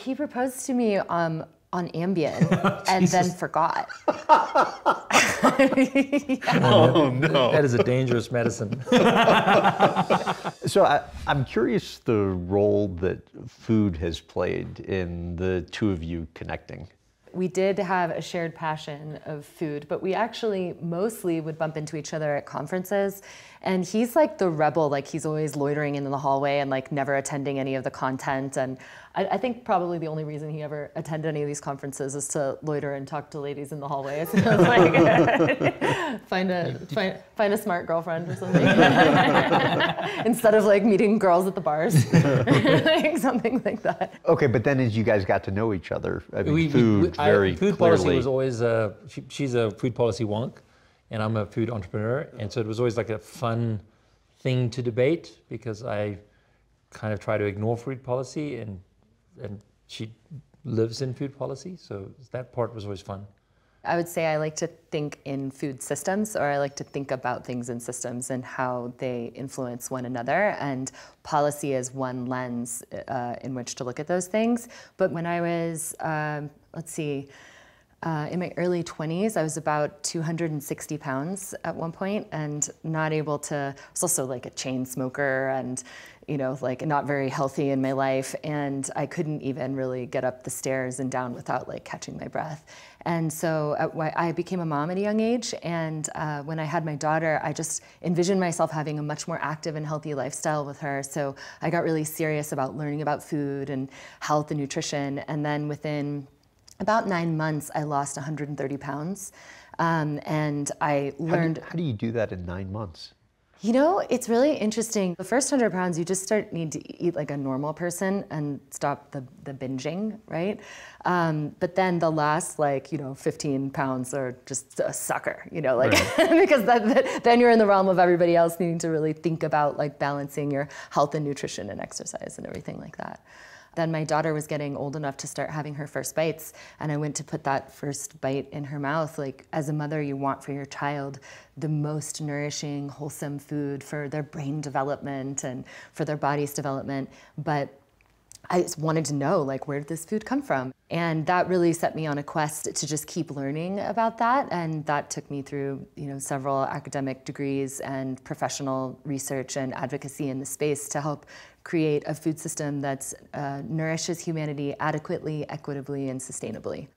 he proposed to me on Ambien and then forgot. Oh, no. That is a dangerous medicine. So I'm curious the role that food has played in the two of you connecting. We did have a shared passion of food, but we actually mostly would bump into each other at conferences. And he's like the rebel, like he's always loitering in the hallway and like never attending any of the content. And I think probably the only reason he ever attended any of these conferences is to loiter and talk to ladies in the hallway. So it's like, find a smart girlfriend or something. Instead of like meeting girls at the bars, like something like that. Okay, but then as you guys got to know each other, I mean, food very food clearly. policy was always, she's a food policy wonk, and I'm a food entrepreneur, and so it was always like a fun thing to debate because I kind of try to ignore food policy, and she lives in food policy, so that part was always fun. I would say I like to think in food systems, or I like to think about things in systems and how they influence one another, and policy is one lens in which to look at those things. But when I was, in my early 20s, I was about 260 pounds at one point and not able to, I was also like a chain smoker and, you know, like not very healthy in my life. And I couldn't even really get up the stairs and down without like catching my breath. And so I became a mom at a young age. And when I had my daughter, I just envisioned myself having a much more active and healthy lifestyle with her. So I got really serious about learning about food and health and nutrition. And then within about 9 months, I lost 130 pounds. And I learned... How do you do that in 9 months? You know, it's really interesting. The first 100 pounds, you just need to eat like a normal person and stop the binging, right? But then the last 15 pounds are just a sucker, you know, like, right. Because then you're in the realm of everybody else needing to really think about like balancing your health and nutrition and exercise and everything like that. Then my daughter was getting old enough to start having her first bites, and I went to put that first bite in her mouth. Like, as a mother, you want for your child the most nourishing, wholesome food for their brain development and for their body's development. But I just wanted to know, like, where did this food come from? And that really set me on a quest to just keep learning about that. And that took me through, you know, several academic degrees and professional research and advocacy in the space to help create a food system that nourishes humanity adequately, equitably, and sustainably.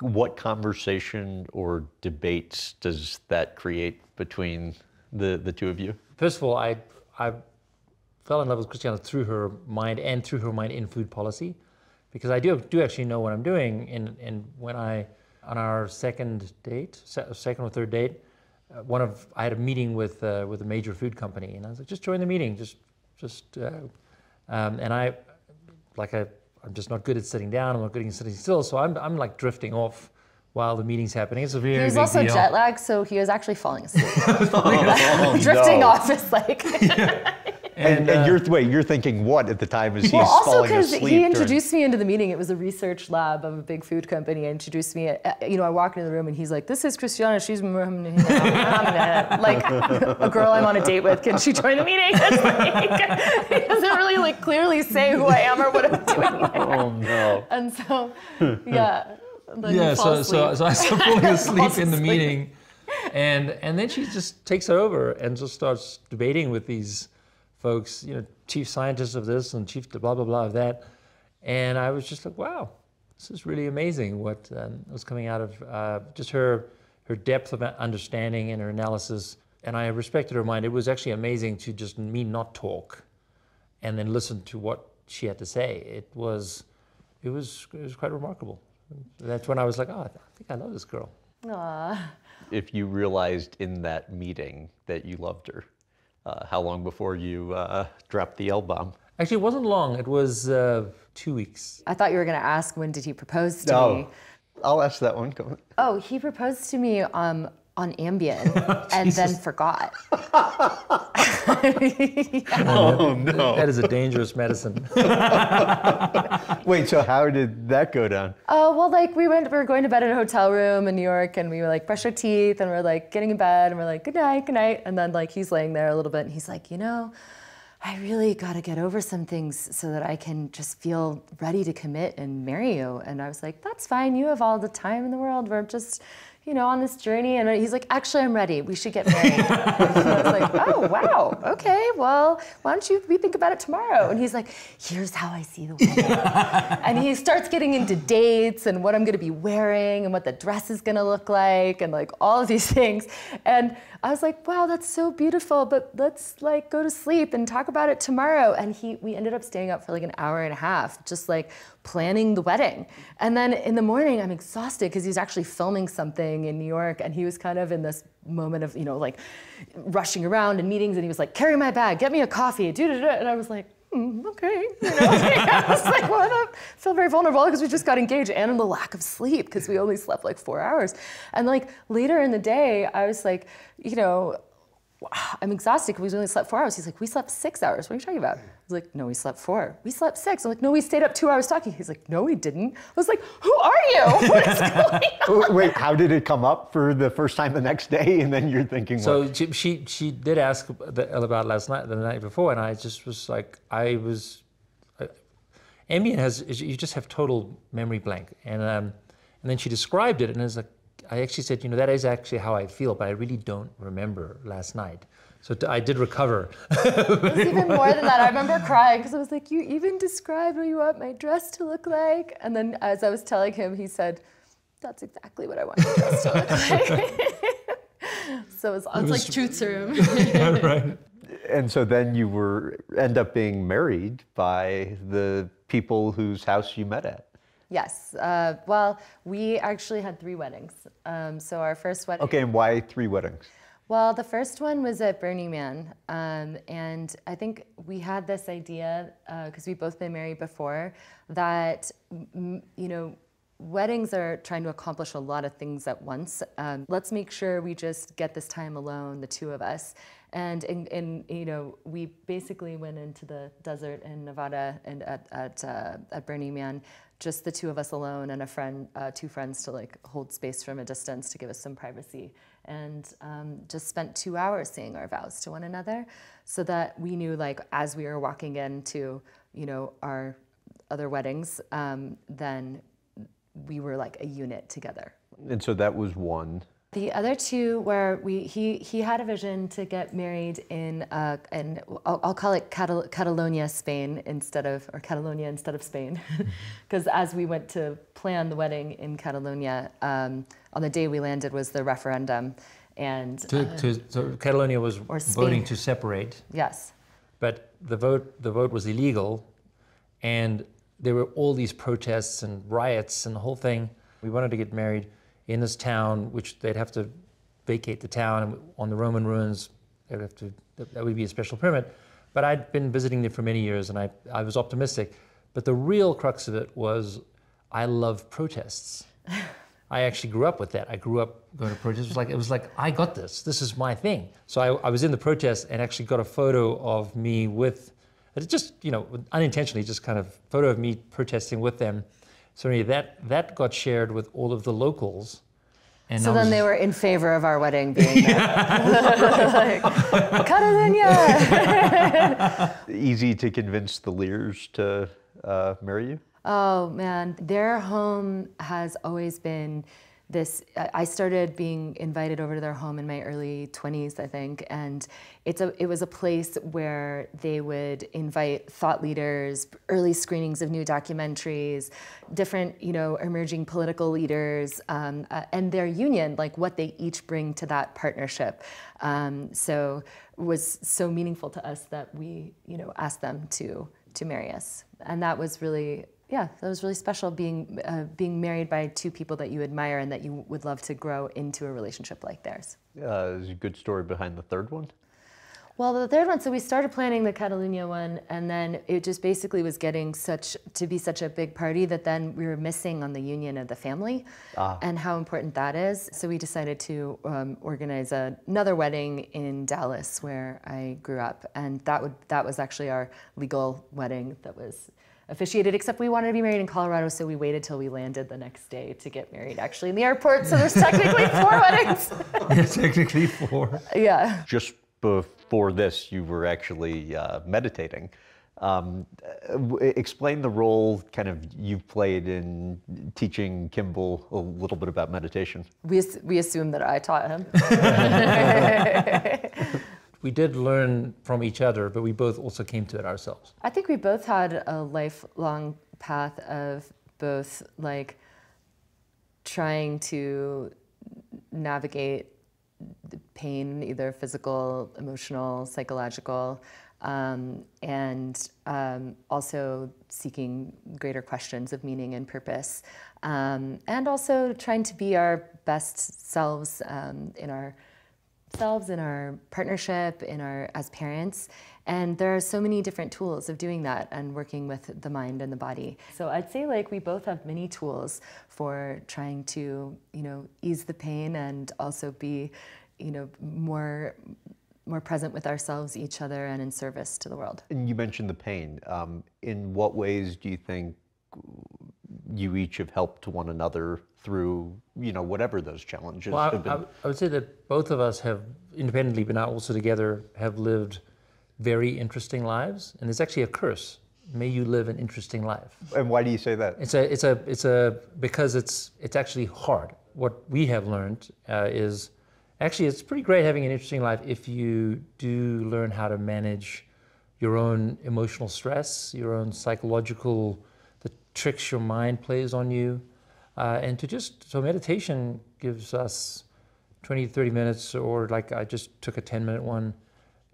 What conversation or debates does that create between the two of you? First of all, I fell in love with Christiana through her mind and through her mind in food policy, because I do actually know what I'm doing. And when on our second or third date, I had a meeting with a major food company, and I was like, just join the meeting, and I'm just not good at sitting down. I'm not good at sitting still, so I'm like drifting off while the meeting's happening. It's a very big deal. He was also jet lagged, so he was actually falling asleep. Drifting off is like. Yeah. And you're thinking what at the time as he's also falling asleep? because he introduced me into the meeting. It was a research lab of a big food company. He introduced me. I walk into the room and he's like, "This is Christiana. She's like a girl I'm on a date with. Can she join the meeting?" It's like, he doesn't really like clearly say who I am or what I'm doing there. Oh no! And so, yeah. So I start falling asleep in the meeting, and then she just takes it over and just starts debating with these folks, you know, chief scientists of this and chief blah, blah, blah of that. And I was just like, wow, this is really amazing what was coming out of just her depth of understanding and her analysis. And I respected her mind. It was actually amazing to just me not talk and then listen to what she had to say. It was quite remarkable. That's when I was like, oh, I think I love this girl. Aww. If you realized in that meeting that you loved her, how long before you dropped the L-bomb? Actually, it wasn't long. It was 2 weeks. I thought you were going to ask, when did he propose to me? I'll ask that one. Oh, he proposed to me on Ambien and then forgot. Oh, no. That is a dangerous medicine. Wait, so how did that go down? Oh, well, like we were going to bed in a hotel room in New York, and we were like brush our teeth, and we're like getting in bed, and we're like good night, and then like he's laying there a little bit, and he's like, you know, I really got to get over some things so that I can just feel ready to commit and marry you. And I was like, that's fine. You have all the time in the world. We're just, on this journey. And he's like, actually, I'm ready. We should get married. And I was like, oh, wow. Okay, well, why don't we think about it tomorrow? And he's like, here's how I see the world. And he starts getting into dates and what I'm going to be wearing and what the dress is going to look like and like all of these things. And I was like, wow, that's so beautiful, but let's like go to sleep and talk about it tomorrow. And we ended up staying up for like an hour and a half, just like planning the wedding. And then in the morning, I'm exhausted because he's actually filming something in New York, and he was kind of in this moment of, like rushing around in meetings, and he was like, carry my bag, get me a coffee, and I was like, okay, I was like, well, I feel very vulnerable because we just got engaged, and in the lack of sleep because we only slept like 4 hours. And like later in the day, I was like, I'm exhausted because we only slept 4 hours. He's like, we slept 6 hours. What are you talking about? I was like, no, we slept 4. We slept 6. I'm like, no, we stayed up 2 hours talking. He's like, no, we didn't. I was like, who are you? What is going on? Wait, how did it come up for the first time the next day? And then you're thinking, so what? she did ask about last night, the night before, and I just was like, Ambien you just have total memory blank. And then she described it, and I was like, I actually said, that is actually how I feel, but I really don't remember last night. So I did recover. It was even more than that. I remember crying because I was like, you even described what you want my dress to look like? And then as I was telling him, he said, that's exactly what I want your dress to look like. So it's like truth serum. Yeah, right. And so then you end up being married by the people whose house you met at. Yes. Well, we actually had 3 weddings. So our first wedding. Okay, and why 3 weddings? Well, the first one was at Burning Man. And I think we had this idea, because we've both been married before, that, weddings are trying to accomplish a lot of things at once. Let's make sure we just get this time alone, the 2 of us. And we basically went into the desert in Nevada and at Burning Man, just the 2 of us alone and a friend, 2 friends to like hold space from a distance to give us some privacy, and just spent 2 hours saying our vows to one another, so that we knew, like, as we were walking into our other weddings, then we were like a unit together. And so that was one. The other 2 were he had a vision to get married in I'll call it Catalonia, Spain Catalonia instead of Spain, because as we went to plan the wedding in Catalonia, on the day we landed was the referendum, and so Catalonia was voting to separate. Yes, but the vote was illegal, and there were all these protests and riots and the whole thing. We wanted to get married in this town, which they'd have to vacate the town, and on the Roman ruins, that would be a special permit. But I'd been visiting there for many years, and I was optimistic. But the real crux of it was, I love protests. I actually grew up with that. I grew up going to protests. It was like I got this. This is my thing. So I was in the protest and actually got a photo of me with, just unintentionally, just kind of photo of me protesting with them. So that got shared with all of the locals. And so then they were in favor of our wedding being there. Like, Catalonia! Easy to convince the Lears to marry you? Oh man, their home has always been this. I started being invited over to their home in my early 20s, I think, and it was a place where they would invite thought leaders, early screenings of new documentaries, different emerging political leaders, and their union, like what they each bring to that partnership. So it was so meaningful to us that we asked them to marry us, and that was really. Yeah, that was really special, being married by 2 people that you admire and that you would love to grow into a relationship like theirs. There's a good story behind the 3rd one? Well, the 3rd one, so we started planning the Catalonia one, and then it just basically was getting to be such a big party that then we were missing on the union of the family and how important that is. So we decided to organize another wedding in Dallas, where I grew up, and that was actually our legal wedding that was officiated, except we wanted to be married in Colorado, so we waited till we landed the next day to get married actually in the airport, so there's technically 4 weddings. Yeah, technically 4. Yeah. Just before this, you were actually meditating. Explain the role kind of you've played in teaching Kimbal a little bit about meditation. We assume that I taught him. We did learn from each other, but we both also came to it ourselves. I think we both had a lifelong path of both like trying to navigate the pain, either physical, emotional, psychological, and also seeking greater questions of meaning and purpose, and also trying to be our best selves in our partnership, as parents. And there are so many different tools of doing that and working with the mind and the body. So I'd say like we both have many tools for trying to, ease the pain and also be, more present with ourselves, each other, and in service to the world. And you mentioned the pain. In what ways do you think you each have helped one another through, whatever those challenges have been? I would say that both of us have independently, but now also together, have lived very interesting lives. And it's actually a curse. May you live an interesting life. And why do you say that? Because it's actually hard. What we have learned is actually it's pretty great having an interesting life if you do learn how to manage your own emotional stress, your own psychological, the tricks your mind plays on you. So meditation gives us 20 to 30 minutes, or like I just took a 10-minute one,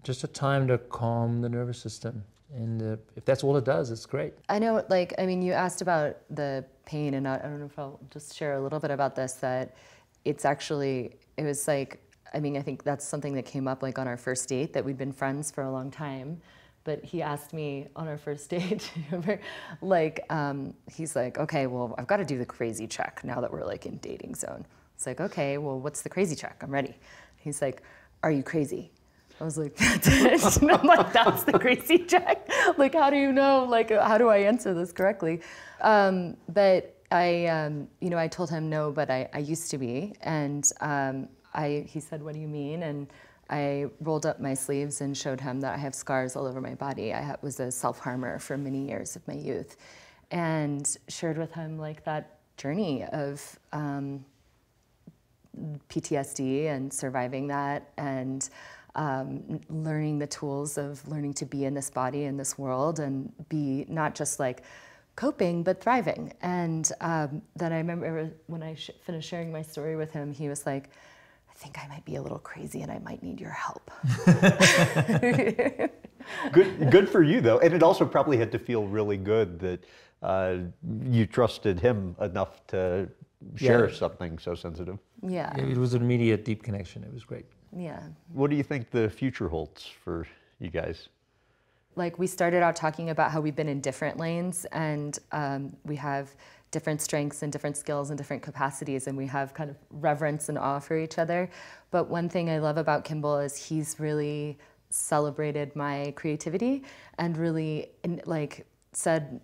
just a time to calm the nervous system. And if that's all it does, it's great. I know, you asked about the pain, and I don't know if I'll just share a little bit about this, that I think that's something that came up like on our first date, that we'd been friends for a long time. But he asked me on our first date, he's like, okay, well, I've got to do the crazy check now that we're like in dating zone. It's like, okay, well, what's the crazy check? I'm ready. He's like, are you crazy? I was like, that's it. And I'm like, that's the crazy check? Like, how do you know? Like, how do I answer this correctly? But I told him no, but I used to be. And he said, what do you mean? And I rolled up my sleeves and showed him that I have scars all over my body. I was a self-harmer for many years of my youth, and shared with him like that journey of PTSD and surviving that, and learning the tools of learning to be in this body, in this world, and be not just like coping, but thriving. And then I remember when I finished sharing my story with him, he was like, I think I might be a little crazy and I might need your help. Good for you, though. And it also probably had to feel really good that you trusted him enough to share something so sensitive. Yeah. It was an immediate, deep connection. It was great. Yeah. What do you think the future holds for you guys? Like, we started out talking about how we've been in different lanes, and we have different strengths and different skills and different capacities, and we have kind of reverence and awe for each other. But one thing I love about Kimbal is he's really celebrated my creativity and really said,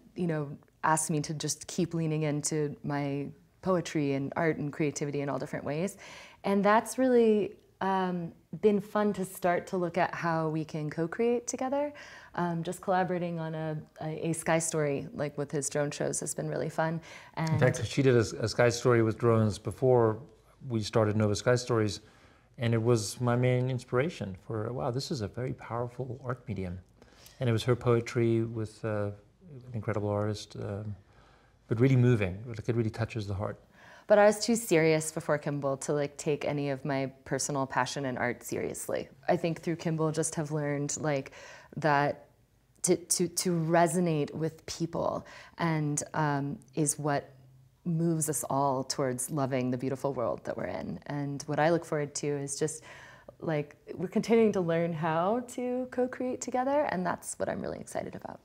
asked me to just keep leaning into my poetry and art and creativity in all different ways. And that's really been fun to start to look at how we can co-create together. Just collaborating on a sky story, like with his drone shows, has been really fun. And in fact, she did a sky story with drones before we started Nova Sky Stories, and it was my main inspiration for, wow, this is a very powerful art medium. And it was her poetry with an incredible artist, but really moving, like it really touches the heart. But I was too serious before Kimbal to take any of my personal passion in art seriously. I think through Kimbal just have learned that to resonate with people and is what moves us all towards loving the beautiful world that we're in. And what I look forward to is just we're continuing to learn how to co-create together, and that's what I'm really excited about.